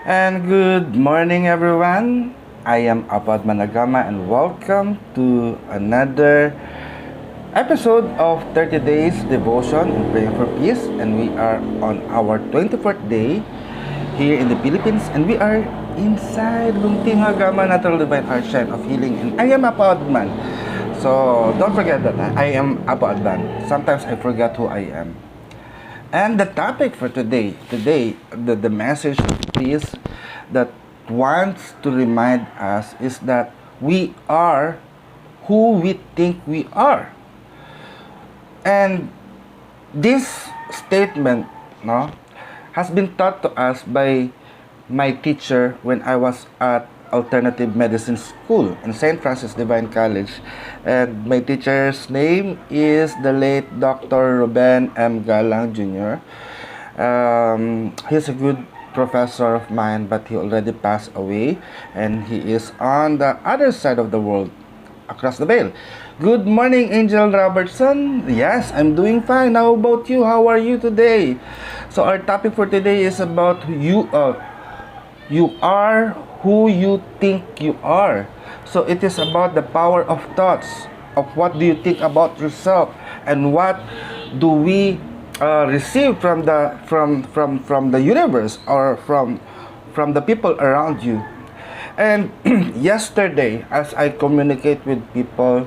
And good morning, everyone. I am Aghama, and welcome to another episode of 30 Days Devotion and Praying for Peace. And we are on our 24th day here in the Philippines, and we are inside Luntiang Aghama Natural Divine Heart Shrine of Healing. And I am Aghama. So don't forget that I am Aghama. Sometimes I forget who I am. And the topic for today, the message is that wants to remind us is that we are who we think we are. And this statement, no, has been taught to us by my teacher when I was at Alternative Medicine School in St. Francis Divine College. And my teacher's name is the late Dr. Ruben M. Galang Jr. He's a good professor of mine, but he already passed away, and he is on the other side of the world, across the veil. Good morning, Angel Robertson. Yes, I'm doing fine. How about you? How are you today? So our topic for today is about you are who you think you are. So it is about the power of thoughts, of what do you think about yourself, and what do we receive from the universe, or from the people around you. And yesterday, as I communicate with people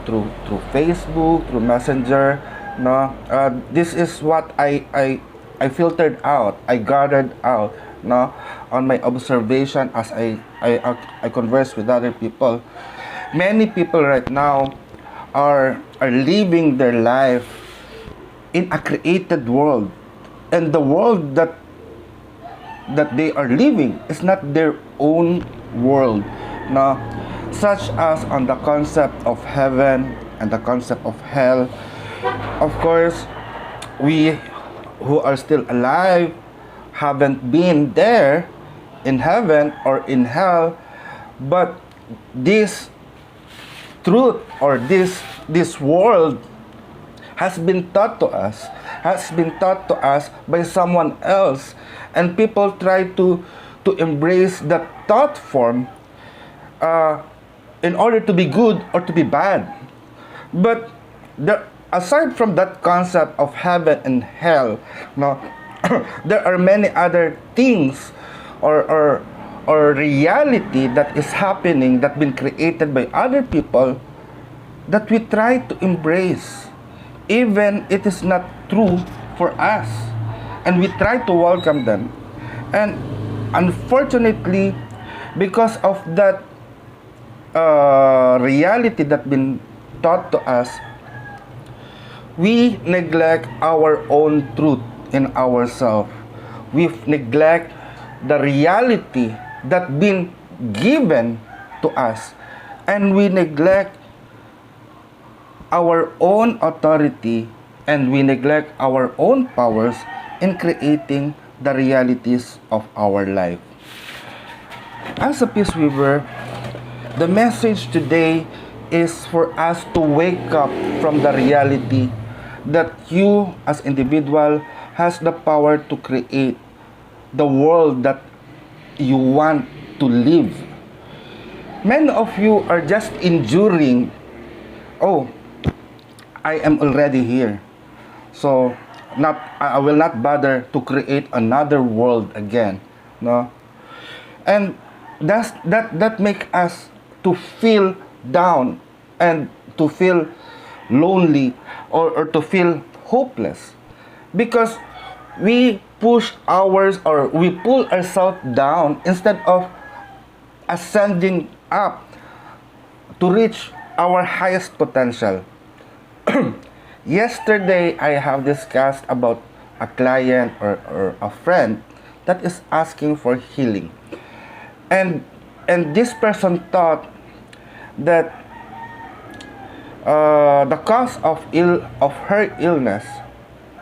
through Facebook, through Messenger, no, this is what I filtered out, I gathered out, no, on my observation as I converse with other people. Many people right now are living their life in a created world, and the world that they are living is not their own world, no, such as on the concept of heaven and the concept of hell. Of course, we who are still alive haven't been there in heaven or in hell, but this truth, or this world has been taught to us by someone else, and people try to embrace that thought form in order to be good or to be bad. But aside from that concept of heaven and hell, no, there are many other things or reality that is happening, that been created by other people, that we try to embrace, even it is not true for us, and we try to welcome them. And unfortunately, because of that reality that been taught to us, we neglect our own truth in ourselves. We neglect the reality that been given to us, and we neglect our own authority, and we neglect our own powers in creating the realities of our life. As a peace weaver, the message today is for us to wake up from the reality that you as individual has the power to create the world that you want to live. Many of you are just enduring, oh, I am already here, so I will not bother to create another world again, no. And that make us to feel down, and to feel lonely, or to feel hopeless, because we pull ourselves down instead of ascending up to reach our highest potential. Yesterday, I have discussed about a client or a friend that is asking for healing, and this person thought that the cause of her illness,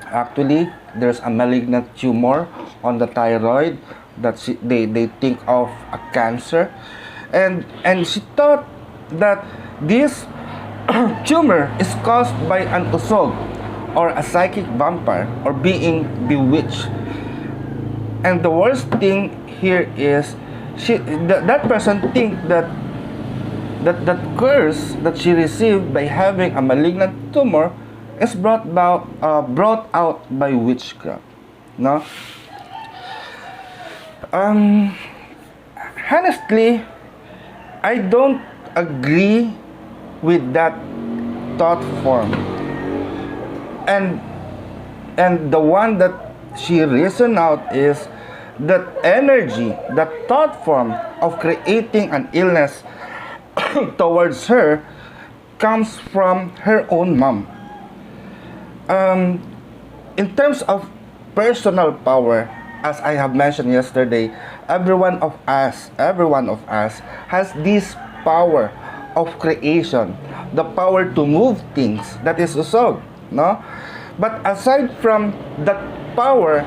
actually there's a malignant tumor on the thyroid that they think of a cancer, and she thought that this tumor is caused by an usog, or a psychic vampire, or being bewitched. And the worst thing here is that person think that curse that she received by having a malignant tumor is brought out by witchcraft. No? Honestly, I don't agree with that thought form. And the one that she reasoned out is that energy, that thought form of creating an illness towards her comes from her own mom. In terms of personal power, as I have mentioned yesterday, every one of us has this power of creation, the power to move things. That is so, no? But aside from that power,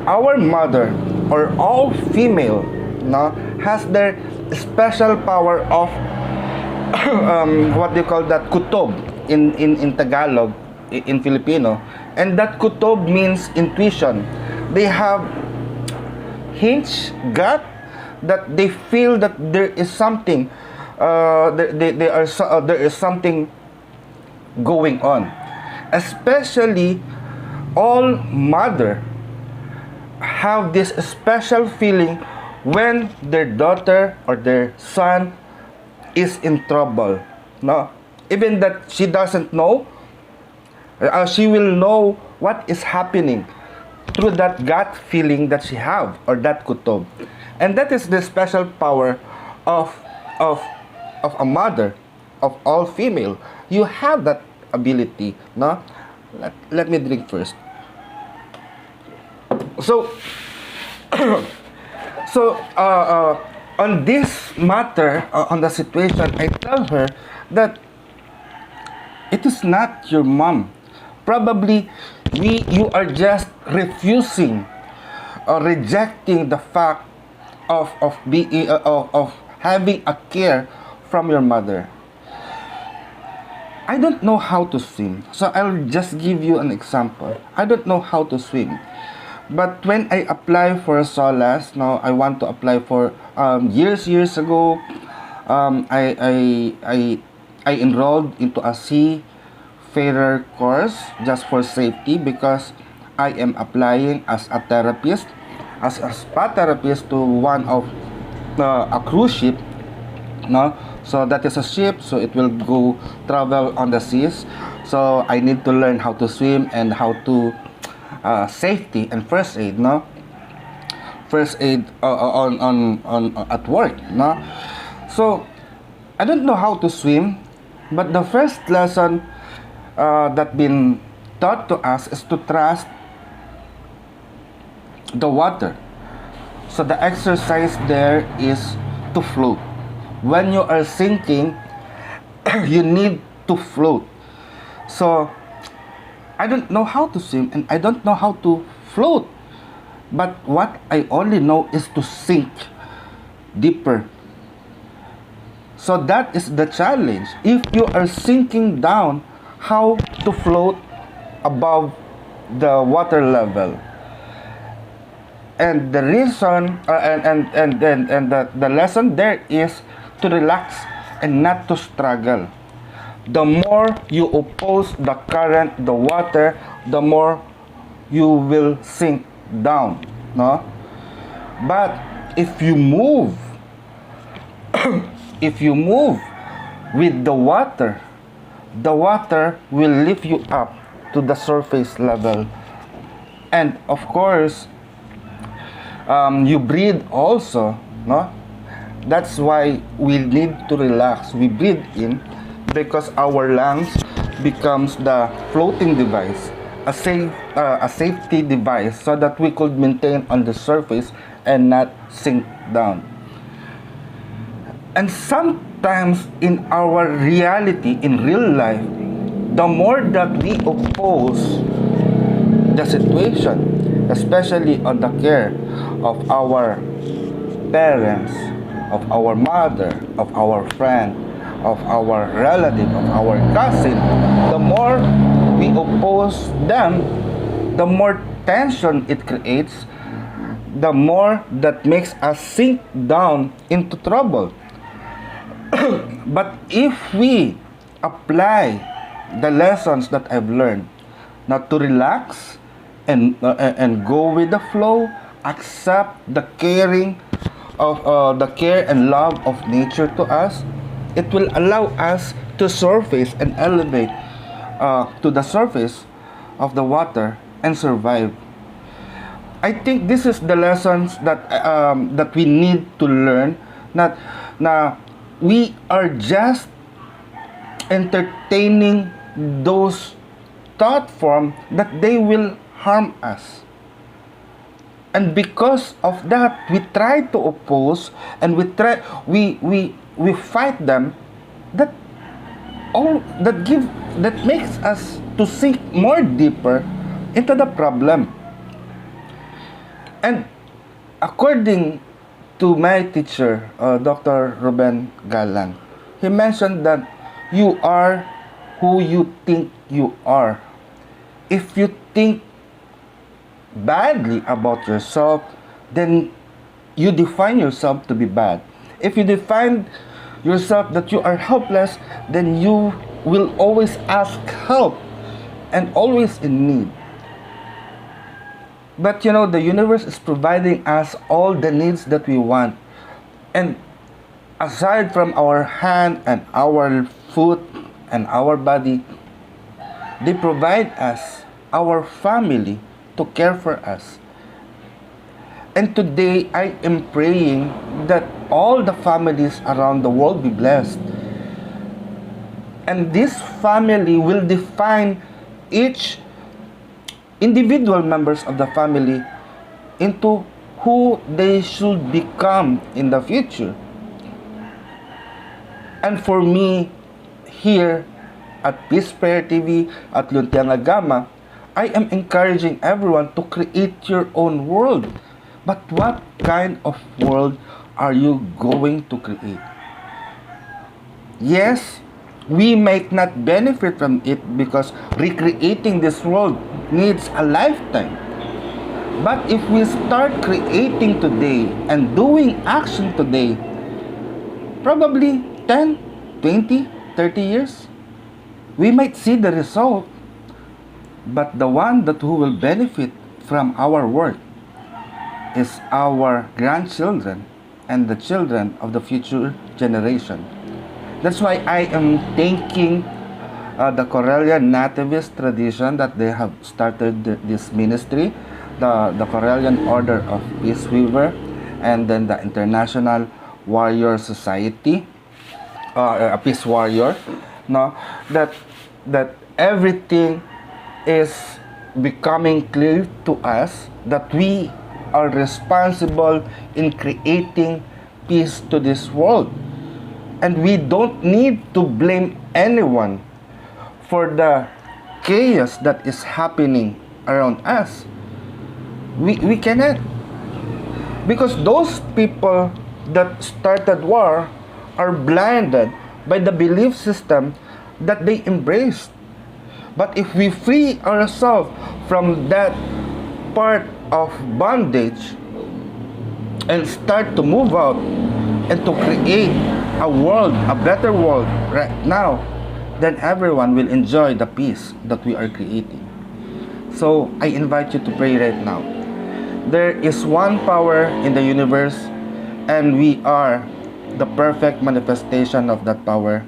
our mother or all female, no, has their special power of what do you call that, kutob in Tagalog, in Filipino, and that kutob means intuition. They have hinge gut that they feel that there is something there is something going on. Especially all mother have this special feeling when their daughter or their son is in trouble. No, even that she doesn't know, she will know what is happening through that gut feeling that she have, or that kutob. And that is the special power of a mother, of all female. You have that ability, no? Let me drink first. So on this matter, on the situation, I tell her that it is not your mom. Probably you are just refusing or rejecting the fact of having a care from your mother. I don't know how to swim, so I'll just give you an example. I don't know how to swim, but when I apply for a SOLAS, now I want to apply for years ago, I enrolled into a seafarer course just for safety, because I am applying as a therapist, as a spa therapist to one of a cruise ship, no? So that is a ship, so it will go travel on the seas. So I need to learn how to swim and how to safety and first aid, no? First aid on at work, no? So I don't know how to swim, but the first lesson that been taught to us is to trust the water. So the exercise there is to float. When you are sinking, you need to float. So I don't know how to swim and I don't know how to float, but what I only know is to sink deeper. So that is the challenge. If you are sinking down, how to float above the water level? And the reason and the lesson there is to relax and not to struggle. The more you oppose the current, the water, the more you will sink down, no? But if you move if you move with the water will lift you up to the surface level. And of course, you breathe also, no? That's why we need to relax. We breathe in because our lungs becomes the floating device, a safety device, so that we could maintain on the surface and not sink down. And sometimes in our reality, in real life, the more that we oppose the situation, especially on the care of our parents, of our mother, of our friend, of our relative, of our cousin, the more we oppose them, the more tension it creates, the more that makes us sink down into trouble. But if we apply the lessons that I've learned, not to relax and go with the flow, accept the caring of the care and love of nature to us, it will allow us to surface and elevate to the surface of the water and survive. I think this is the lessons that we need to learn. Not na we are just entertaining those thought form that they will harm us. And because of that, we try to oppose and we fight them. That all that makes us to sink more deeper into the problem. And according to my teacher, Dr. Ruben Galang, he mentioned that you are who you think you are. If you think badly about yourself, then you define yourself to be bad. If you define yourself that you are helpless, then you will always ask help and always in need. But you know, the universe is providing us all the needs that we want. And aside from our hand and our foot and our body, they provide us our family to care for us. And today I am praying that all the families around the world be blessed. And this family will define each individual members of the family into who they should become in the future. And for me, here at Peace Prayer TV, at Luntiang Aghama, I am encouraging everyone to create your own world. But what kind of world are you going to create? Yes, we might not benefit from it because recreating this world needs a lifetime. But if we start creating today and doing action today, probably 10, 20, 30 years, we might see the result. But the one that who will benefit from our work is our grandchildren and the children of the future generation. That's why I am thanking the Corellian nativist tradition that they have started this ministry, the Corellian Order of Peace Weaver, and then the International Warrior Society, a peace warrior. No, that everything is becoming clear to us that we are responsible in creating peace to this world. And we don't need to blame anyone for the chaos that is happening around us. We cannot. Because those people that started war are blinded by the belief system that they embraced. But if we free ourselves from that part of bondage and start to move out and to create a world, a better world right now, then everyone will enjoy the peace that we are creating. So I invite you to pray right now. There is one power in the universe, and we are the perfect manifestation of that power.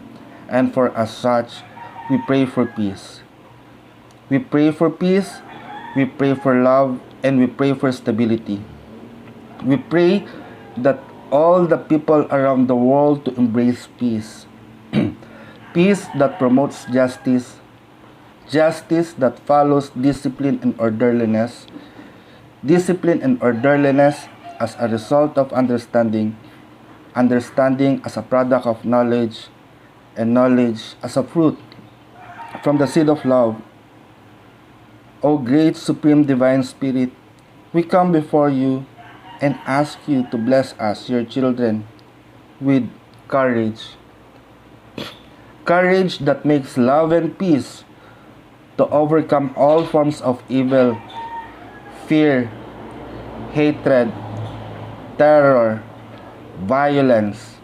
And for as such, we pray for peace. We pray for peace, we pray for love, and we pray for stability. We pray that all the people around the world to embrace peace. Peace that promotes justice, justice that follows discipline and orderliness, discipline and orderliness as a result of understanding, understanding as a product of knowledge, and knowledge as a fruit from the seed of love. O great Supreme Divine Spirit, we come before you and ask you to bless us, your children, with courage. Courage that makes love and peace to overcome all forms of evil, fear, hatred, terror, violence,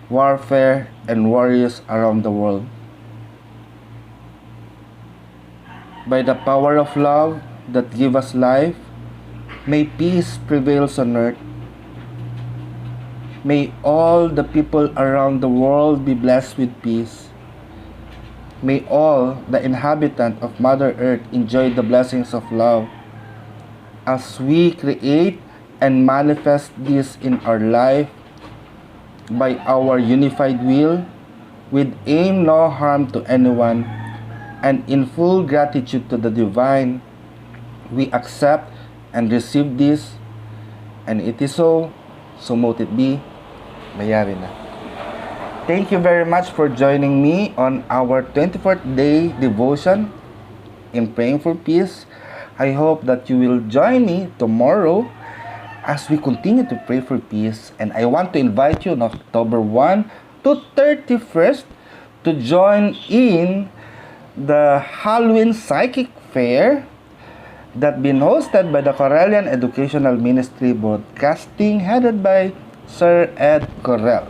warfare, and warriors around the world. By the power of love that gives us life, may peace prevails on earth. May all the people around the world be blessed with peace. May all the inhabitants of Mother Earth enjoy the blessings of love. As we create and manifest this in our life by our unified will, with aim no harm to anyone, and in full gratitude to the divine, we accept and receive this, and it is so, so mote it be, mayari na. Thank you very much for joining me on our 24th day devotion in praying for peace. I hope that you will join me tomorrow as we continue to pray for peace. And I want to invite you on October 1 to 31st to join in the Halloween Psychic Fair that been hosted by the Corellian Educational Ministry Broadcasting, headed by Sir Ed Correll.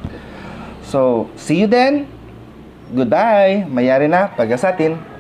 So, see you then. Goodbye. Mayari na. Pagasatin.